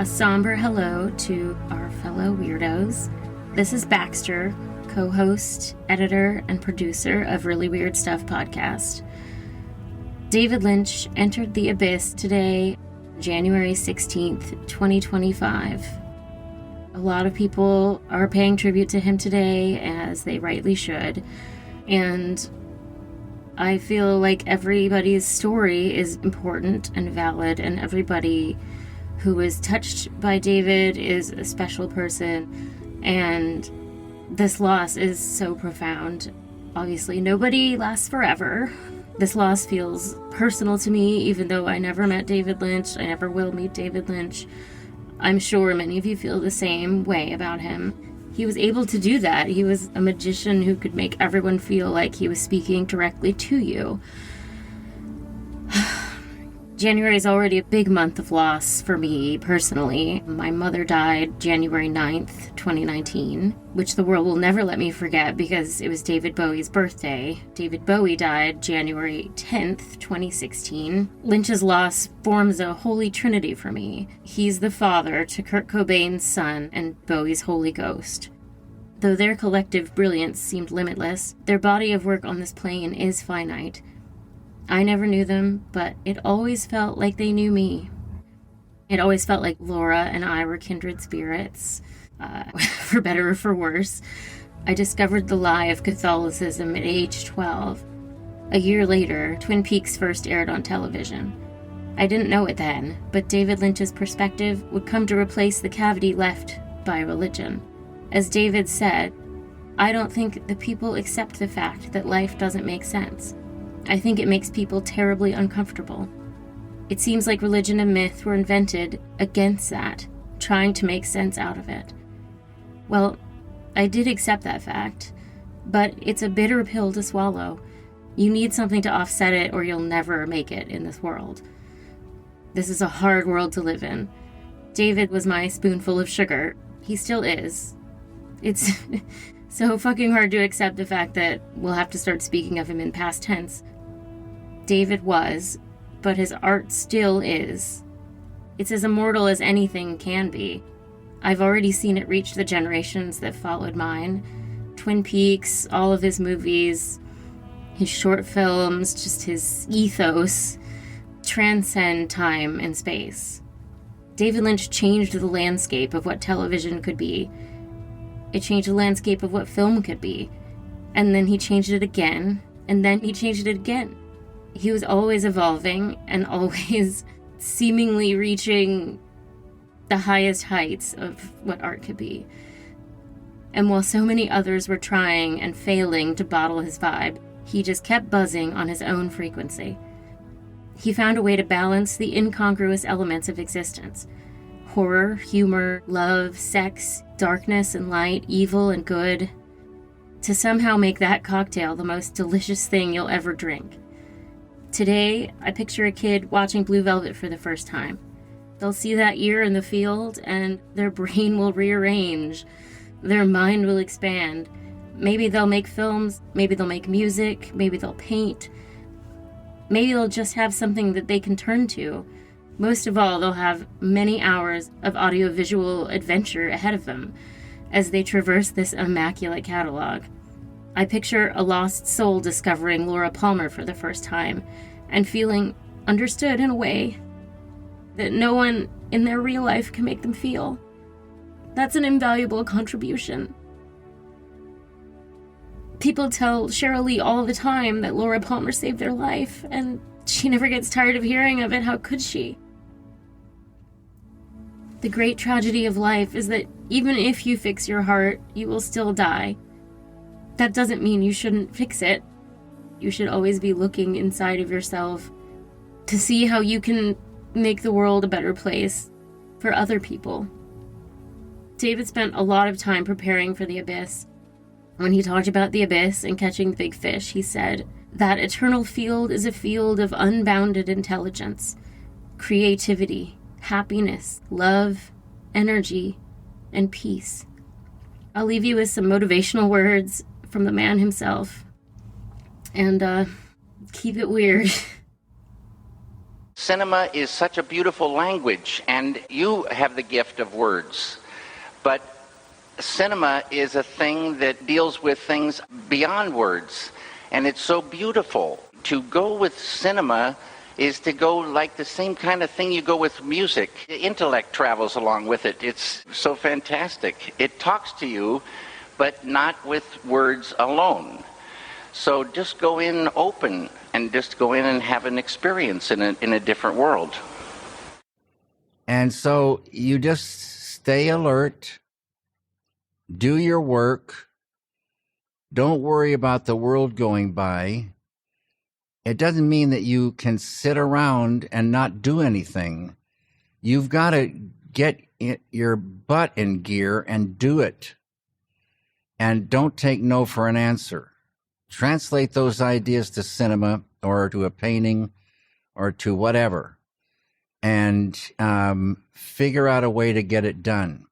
A somber hello to our fellow weirdos. This is Baxter, co-host, editor, and producer of Really Weird Stuff podcast. David Lynch entered the abyss today, January 16th, 2025. A lot of people are paying tribute to him today, as they rightly should, and I feel like everybody's story is important and valid, and everybody who is touched by David is a special person, and this loss is so profound. Obviously, nobody lasts forever. This loss feels personal to me, even though I never met David Lynch. I never will meet David Lynch. I'm sure many of you feel the same way about him. He was able to do that. He was a magician who could make everyone feel like he was speaking directly to you. January is already a big month of loss for me personally. My mother died January 9th, 2019, which the world will never let me forget because it was David Bowie's birthday. David Bowie died January 10th, 2016. Lynch's loss forms a holy trinity for me. He's the father to Kurt Cobain's son and Bowie's Holy Ghost. Though their collective brilliance seemed limitless, their body of work on this plane is finite. I never knew them, but it always felt like they knew me. It always felt like Laura and I were kindred spirits, for better or for worse. I discovered the lie of Catholicism at age 12. A year later, Twin Peaks first aired on television. I didn't know it then, but David Lynch's perspective would come to replace the cavity left by religion. As David said, I don't think the people accept the fact that life doesn't make sense. I think it makes people terribly uncomfortable. It seems like religion and myth were invented against that, trying to make sense out of it. Well, I did accept that fact, but it's a bitter pill to swallow. You need something to offset it or you'll never make it in this world. This is a hard world to live in. David was my spoonful of sugar. He still is. It's so fucking hard to accept the fact that we'll have to start speaking of him in past tense. David was, but his art still is. It's as immortal as anything can be. I've already seen it reach the generations that followed mine. Twin Peaks, all of his movies, his short films, just his ethos, transcend time and space. David Lynch changed the landscape of what television could be. It changed the landscape of what film could be. And then he changed it again, and then he changed it again. He was always evolving and always seemingly reaching the highest heights of what art could be. And while so many others were trying and failing to bottle his vibe, he just kept buzzing on his own frequency. He found a way to balance the incongruous elements of existence. Horror, humor, love, sex, darkness and light, evil and good, to somehow make that cocktail the most delicious thing you'll ever drink. Today, I picture a kid watching Blue Velvet for the first time. They'll see that year in the field, and their brain will rearrange. Their mind will expand. Maybe they'll make films, maybe they'll make music, maybe they'll paint. Maybe they'll just have something that they can turn to. Most of all, they'll have many hours of audiovisual adventure ahead of them as they traverse this immaculate catalog. I picture a lost soul discovering Laura Palmer for the first time and feeling understood in a way that no one in their real life can make them feel. That's an invaluable contribution. People tell Sheryl Lee all the time that Laura Palmer saved their life, and she never gets tired of hearing of it. How could she? The great tragedy of life is that even if you fix your heart, you will still die. That doesn't mean you shouldn't fix it. You should always be looking inside of yourself to see how you can make the world a better place for other people. David spent a lot of time preparing for the abyss. When he talked about the abyss and catching the big fish, he said, "That eternal field is a field of unbounded intelligence, creativity, happiness, love, energy, and peace." I'll leave you with some motivational words from the man himself. And keep it weird. cinema is such a beautiful language, and you have the gift of words. But cinema is a thing that deals with things beyond words, and it's so beautiful. To go with cinema is to go like the same kind of thing you go with music. The intellect travels along with it. It's so fantastic. It talks to you, but not with words alone. So just go in open and just go in and have an experience in a different world. And so you just stay alert, do your work, don't worry about the world going by. It doesn't mean that you can sit around and not do anything. You've got to get your butt in gear and do it. And don't take no for an answer. Translate those ideas to cinema or to a painting or to whatever, and figure out a way to get it done.